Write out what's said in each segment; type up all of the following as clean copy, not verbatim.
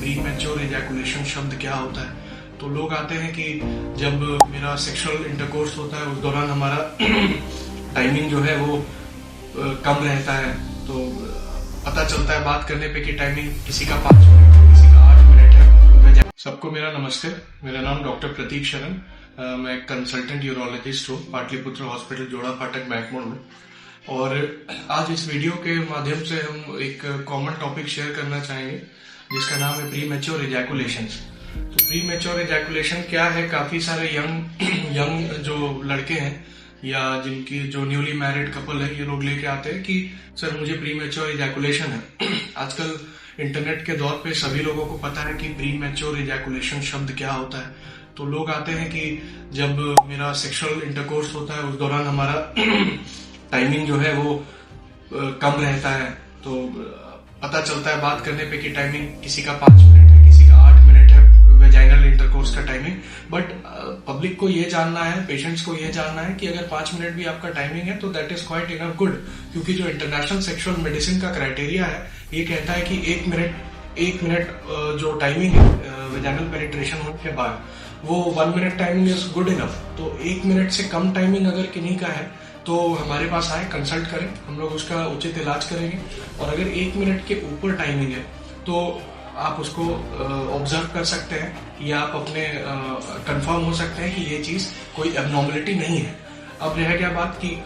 Pre mature ejaculation शब्द क्या होता है। तो लोग आते हैं कि जब मेरा सेक्सुअल इंटरकोर्स होता है उस दौरान हमारा टाइमिंग जो है वो कम रहता है। तो पता चलता है बात करने पे कि टाइमिंग किसी का 5 मिनट है, किसी का 8 मिनट है। सबको मेरा नमस्ते, मेरा नाम डॉक्टर प्रतीक शरण, मैं कंसल्टेंट यूरोलॉजिस्ट हूँ पाटलिपुत्र हॉस्पिटल जोड़ा फाटक बैंकमोड़ में। और आज इस वीडियो के माध्यम से हम एक कॉमन टॉपिक शेयर करना चाहेंगे जिसका नाम है प्री मैच्योर इजैकुलेशन। तो प्री मैच्योर इजैकुलेशन क्या है? काफी सारे यंग जो लड़के हैं या जिनकी जो न्यूली मैरिड कपल है, ये लोग लेके आते हैं कि सर मुझे प्री मैच्योर इजैकुलेशन है। आजकल इंटरनेट के दौर पे सभी लोगों को पता है कि प्री मैच्योर इजैकुलेशन शब्द क्या होता है। तो लोग आते हैं कि जब मेरा सेक्सुअल इंटरकोर्स होता है उस दौरान हमारा टाइमिंग जो है वो कम रहता है। तो पता चलता है बात करने पे कि टाइमिंग किसी का 5 मिनट है, किसी का 8 मिनट है वेजाइनल इंटरकोर्स का टाइमिंग। बट पब्लिक को ये जानना है, पेशेंट्स को ये जानना है कि अगर 5 मिनट भी आपका टाइमिंग है तो that is quite enough good, क्योंकि जो इंटरनेशनल सेक्सुअल मेडिसिन का क्राइटेरिया है ये कहता है कि 1 मिनट जो टाइमिंग है वेजाइनल पेनिट्रेशन होने के बाद वो 1 minute timing is good enough. तो 1 मिनट से कम टाइमिंग अगर किन्हीं का है तो हमारे पास आए, कंसल्ट करें, हम लोग उसका उचित इलाज करेंगे। और अगर 1 मिनट के ऊपर टाइमिंग है तो आप उसको ऑब्जर्व कर सकते हैं या आप अपने कंफर्म हो सकते हैं कि ये चीज कोई एबनॉर्मलिटी नहीं है। अब रह गया बात कि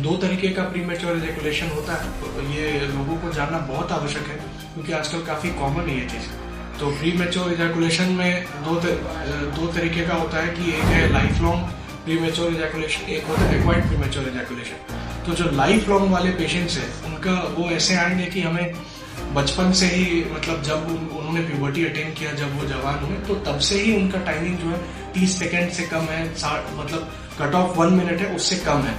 2 तरीके का प्री मैच्योर इजैकुलेशन होता है, तो ये लोगों को जानना बहुत आवश्यक है क्योंकि आजकल काफी कॉमन है ये चीज। तो प्री मैच्योर इजैकुलेशन में दो तरीके का होता है कि एक है life long pre mature ejaculation, एक होता है एक्वायर्ड प्री मैच्योर इजैकुलेशन। तो जो लाइफ लॉन्ग वाले पेशेंट्स हैं उनका वो ऐसे आएंगे कि हमें बचपन से ही, मतलब जब उन्होंने प्यूबर्टी अटेन किया, जब वो जवान हुए, तो तब से ही उनका टाइमिंग जो है 30 सेकेंड से कम है, मतलब कट ऑफ 1 मिनट है उससे कम है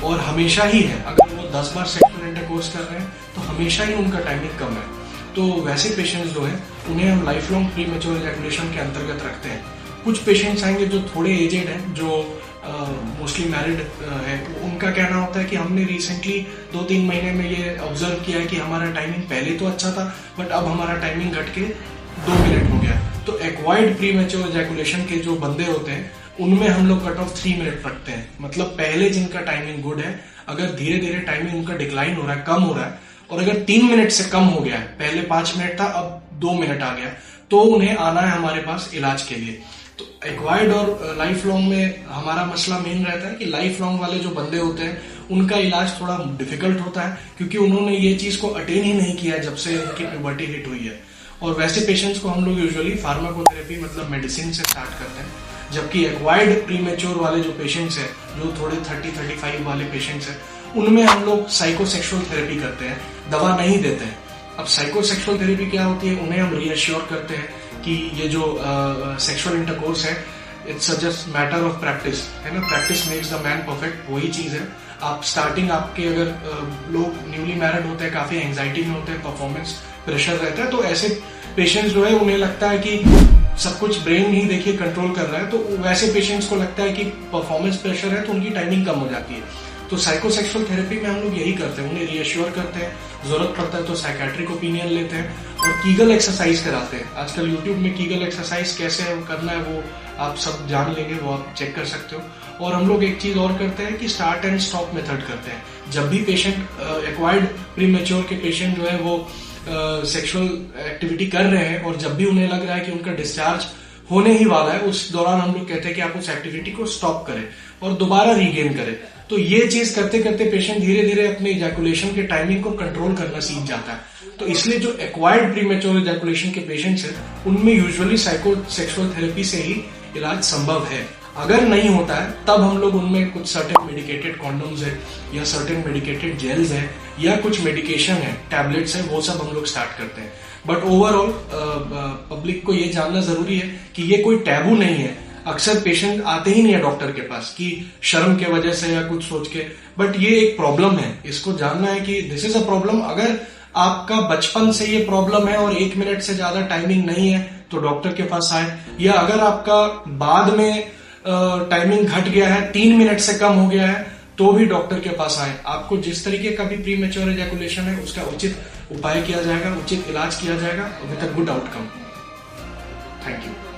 और हमेशा ही है। अगर वो 10 बार सेक्सुअल इंटरकोर्स कर रहे हैं तो हमेशा ही उनका टाइमिंग कम है। तो वैसे पेशेंट्स जो है उन्हें हम life long pre mature ejaculation के अंतर्गत रखते हैं। कुछ पेशेंट्स आएंगे जो थोड़े एजेड हैं, जो मोस्टली मैरिड है, उनका कहना होता है कि हमने रिसेंटली 2-3 महीने में ये ऑब्जर्व किया है कि हमारा टाइमिंग पहले तो अच्छा था बट अब हमारा टाइमिंग घट के 2 मिनट हो गया। तो एक्वायर्ड प्री मैच्योर इजैकुलेशन के जो बंदे होते हैं उनमें हम लोग कट ऑफ 3 मिनट रखते हैं। मतलब पहले जिनका टाइमिंग गुड है, अगर धीरे धीरे टाइमिंग उनका डिक्लाइन हो रहा है, कम हो रहा है, और अगर 3 मिनट से कम हो गया है, पहले 5 मिनट था अब 2 मिनट आ गया, तो उन्हें आना है हमारे पास इलाज के लिए। तो एक्वायर्ड और लाइफ लॉन्ग में हमारा मसला मेन रहता है कि लाइफ लॉन्ग वाले जो बंदे होते हैं उनका इलाज थोड़ा डिफिकल्ट होता है क्योंकि उन्होंने ये चीज को अटेन ही नहीं किया जब से उनकी प्यूबर्टी हिट हुई है। और वैसे पेशेंट्स को हम लोग यूजुअली फार्माकोथेरेपी मतलब मेडिसिन से स्टार्ट करते हैं, जबकि एक्वायर्ड प्री मैच्योर वाले जो पेशेंट्स हैं, जो थोड़े 30-35 वाले पेशेंट्स हैं, उनमें हम लोग साइकोसेक्सुअल थेरेपी करते हैं, दवा नहीं देते हैं। अब साइकोसेक्सुअल थेरेपी क्या होती है? उन्हें हम रीअश्योर करते हैं कि ये जो सेक्सुअल इंटरकोर्स है it's just matter of practice, है ना, practice makes the man perfect, वही चीज है। आप स्टार्टिंग आपके अगर लोग न्यूली मैरिड होते हैं, काफी एंजाइटी में होते हैं, परफॉर्मेंस प्रेशर रहता है, तो ऐसे पेशेंट्स जो है उन्हें लगता है कि सब कुछ ब्रेन ही देखिए कंट्रोल कर रहा है, तो वैसे पेशेंट्स को लगता है कि परफॉर्मेंस प्रेशर है तो उनकी टाइमिंग कम हो जाती है। तो साइकोसेक्सुअल थेरेपी में हम लोग यही करते हैं, उन्हें रीअश्योर करते हैं, जरूरत पड़ता है तो साइकेट्रिक ओपिनियन लेते हैं और कीगल एक्सरसाइज कराते हैं। आजकल यूट्यूब में कीगल एक्सरसाइज कैसे करना है वो आप सब जान लेंगे, वो आप चेक कर सकते हो। और हम लोग एक चीज और करते हैं कि स्टार्ट एंड स्टॉप मेथड करते हैं। जब भी पेशेंट एक्वायर्ड प्री मैच्योर के पेशेंट जो है वो सेक्सुअल एक्टिविटी कर रहे हैं और जब भी उन्हें लग रहा है कि उनका डिस्चार्ज होने ही वाला है, उस दौरान हम लोग कहते हैं कि आप उस एक्टिविटी को स्टॉप करें और दोबारा रीगेन करें। तो ये चीज करते करते पेशेंट धीरे धीरे अपने इजैकुलेशन के टाइमिंग को कंट्रोल करना सीख जाता है। तो इसलिए जो एक्वायर्ड प्री मैच्योर इजैकुलेशन के पेशेंट्स हैं उनमें यूजुअली साइकोसेक्सुअल थेरेपी से ही इलाज संभव है। अगर नहीं होता है तब हम लोग उनमें कुछ सर्टेन मेडिकेटेड कॉन्डोम्स है या सर्टेन मेडिकेटेड जेल्स है या कुछ मेडिकेशन है, टैबलेट्स है, वो सब हम लोग स्टार्ट करते हैं। बट ओवरऑल पब्लिक को ये जानना जरूरी है कि ये कोई टैबू नहीं है। अक्सर पेशेंट आते ही नहीं है डॉक्टर के पास कि शर्म के वजह से या कुछ सोच के, बट ये एक प्रॉब्लम है, इसको जानना है कि दिस इज अ प्रॉब्लम। अगर आपका बचपन से ये प्रॉब्लम है और 1 मिनट से ज्यादा टाइमिंग नहीं है तो डॉक्टर के पास आए, या अगर आपका बाद में टाइमिंग घट गया है, 3 मिनट से कम हो गया है, तो भी डॉक्टर के पास आए। आपको जिस तरीके का भी प्री मैच्योर इजैकुलेशन है उसका उचित उपाय किया जाएगा, उचित इलाज किया जाएगा with a good outcome. Thank you.